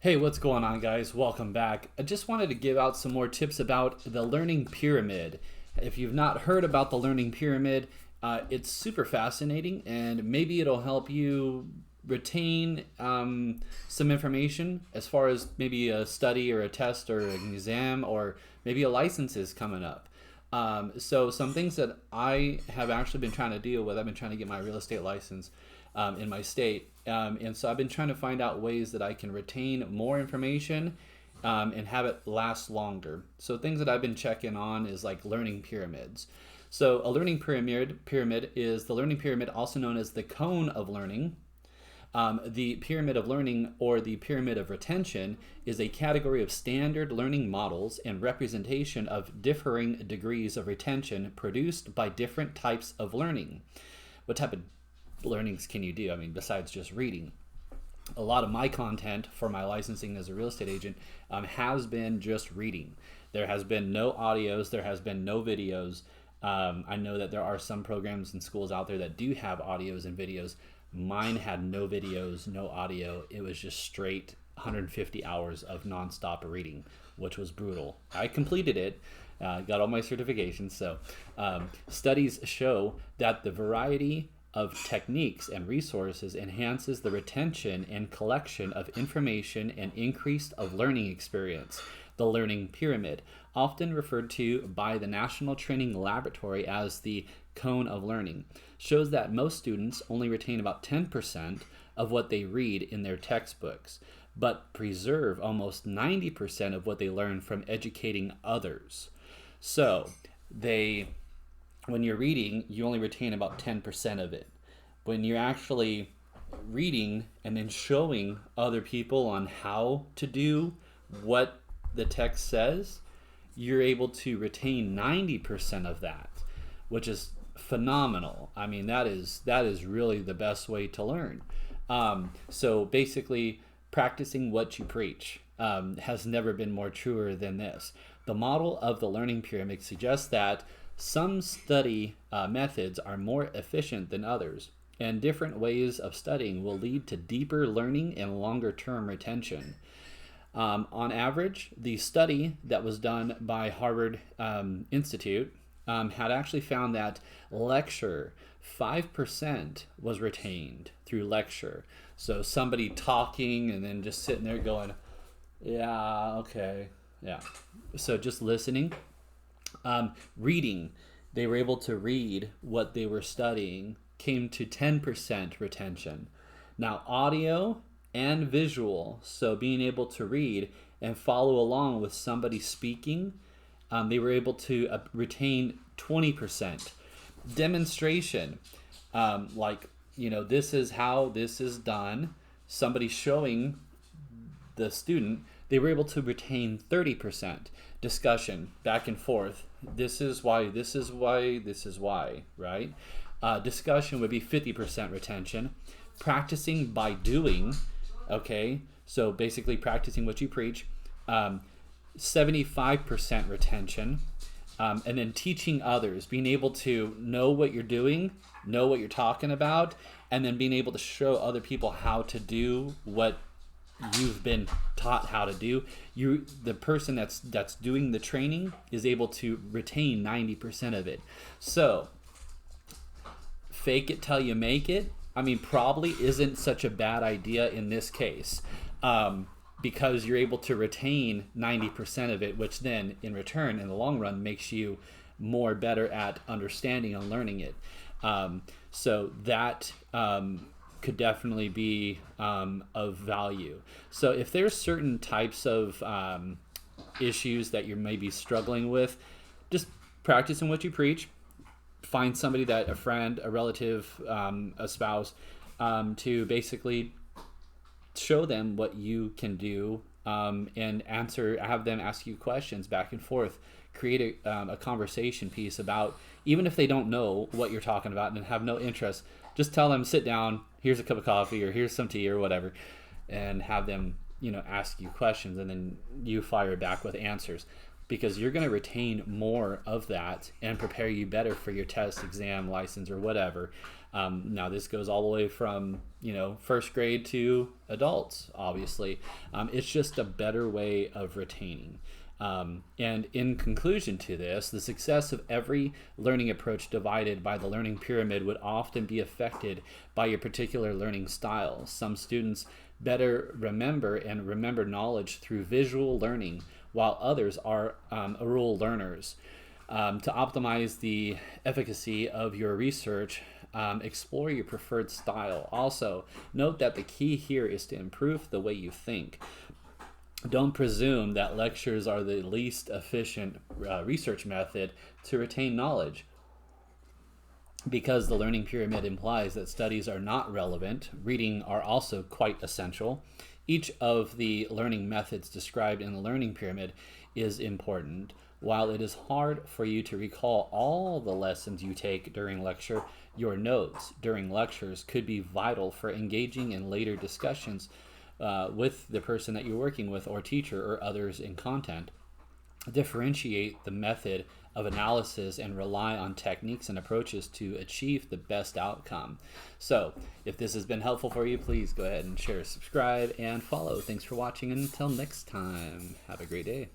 Hey, what's going on, guys? Welcome back. I just wanted to give out some more tips about the learning pyramid. If you've not heard about the learning pyramid, it's super fascinating and maybe it'll help you retain some information as far as maybe a study or a test or an exam or maybe a license is coming up. So some things that I have actually been trying to deal with, I've been trying to get my real estate license in my state. And so I've been trying to find out ways that I can retain more information and have it last longer. So things that I've been checking on is like learning pyramids. So a learning pyramid is the learning pyramid, also known as the cone of learning. The pyramid of learning, or the pyramid of retention, is a category of standard learning models and representation of differing degrees of retention produced by different types of learning. What type of learnings can you do? I mean, besides just reading. A lot of my content for my licensing as a real estate agent has been just reading. There has been no audios, there has been no videos. I know that there are some programs and schools out there that do have audios and videos. Mine had no videos, no audio. It was just straight 150 hours of nonstop reading, which was brutal. I completed it, got all my certifications. So studies show that the variety of techniques and resources enhances the retention and collection of information and increase of learning experience. The learning pyramid, often referred to by the National Training Laboratory as the cone of learning, shows that most students only retain about 10% of what they read in their textbooks, but preserve almost 90% of what they learn from educating others. So when you're reading, you only retain about 10% of it. When you're actually reading and then showing other people on how to do what the text says, you're able to retain 90% of that, which is phenomenal. I mean, that is really the best way to learn. So basically, practicing what you preach has never been more truer than this. The model of the learning pyramid suggests that some study methods are more efficient than others, and different ways of studying will lead to deeper learning and longer-term retention. On average, the study that was done by Harvard Institute had actually found that lecture, 5% was retained through lecture. So somebody talking and then just sitting there going, yeah, okay, yeah. So just listening. Reading, they were able to read what they were studying, came to 10% retention. Now, audio and visual, so being able to read and follow along with somebody speaking, they were able to retain 20%. Demonstration, this is how this is done, somebody showing the student, they were able to retain 30%. Discussion, back and forth, this is why, this is why, this is why, right? Discussion would be 50% retention. Practicing by doing, okay, so basically practicing what you preach, 75% retention. And then teaching others, being able to know what you're doing, know what you're talking about, and then being able to show other people how to do what you've been taught how to do. The person that's doing the training is able to retain 90% of it. So fake it till you make it, I mean, probably isn't such a bad idea in this case, because you're able to retain 90% of it, which then in return in the long run makes you more better at understanding and learning it. So that could definitely be of value. So if there's certain types of issues that you're maybe struggling with, just practicing what you preach. Find somebody, a friend, a relative, a spouse, to basically show them what you can do, and have them ask you questions back and forth. Create a conversation piece about, even if they don't know what you're talking about and have no interest, just tell them, sit down, here's a cup of coffee or here's some tea or whatever, and have them ask you questions, and then you fire back with answers, because you're going to retain more of that and prepare you better for your test, exam, license, or whatever. Now, this goes all the way from, first grade to adults, obviously. It's just a better way of retaining. And in conclusion to this, the success of every learning approach divided by the learning pyramid would often be affected by your particular learning style. Some students better remember knowledge through visual learning, while others are oral learners. To optimize the efficacy of your research, explore your preferred style. Also, note that the key here is to improve the way you think. Don't presume that lectures are the least efficient research method to retain knowledge. Because the learning pyramid implies that studies are not relevant, reading are also quite essential. Each of the learning methods described in the learning pyramid is important. While it is hard for you to recall all the lessons you take during lecture, your notes during lectures could be vital for engaging in later discussions with the person that you're working with, or teacher, or others in content. Differentiate the method of analysis and rely on techniques and approaches to achieve the best outcome. So, if this has been helpful for you, please go ahead and share, subscribe, and follow. Thanks for watching, and until next time, have a great day.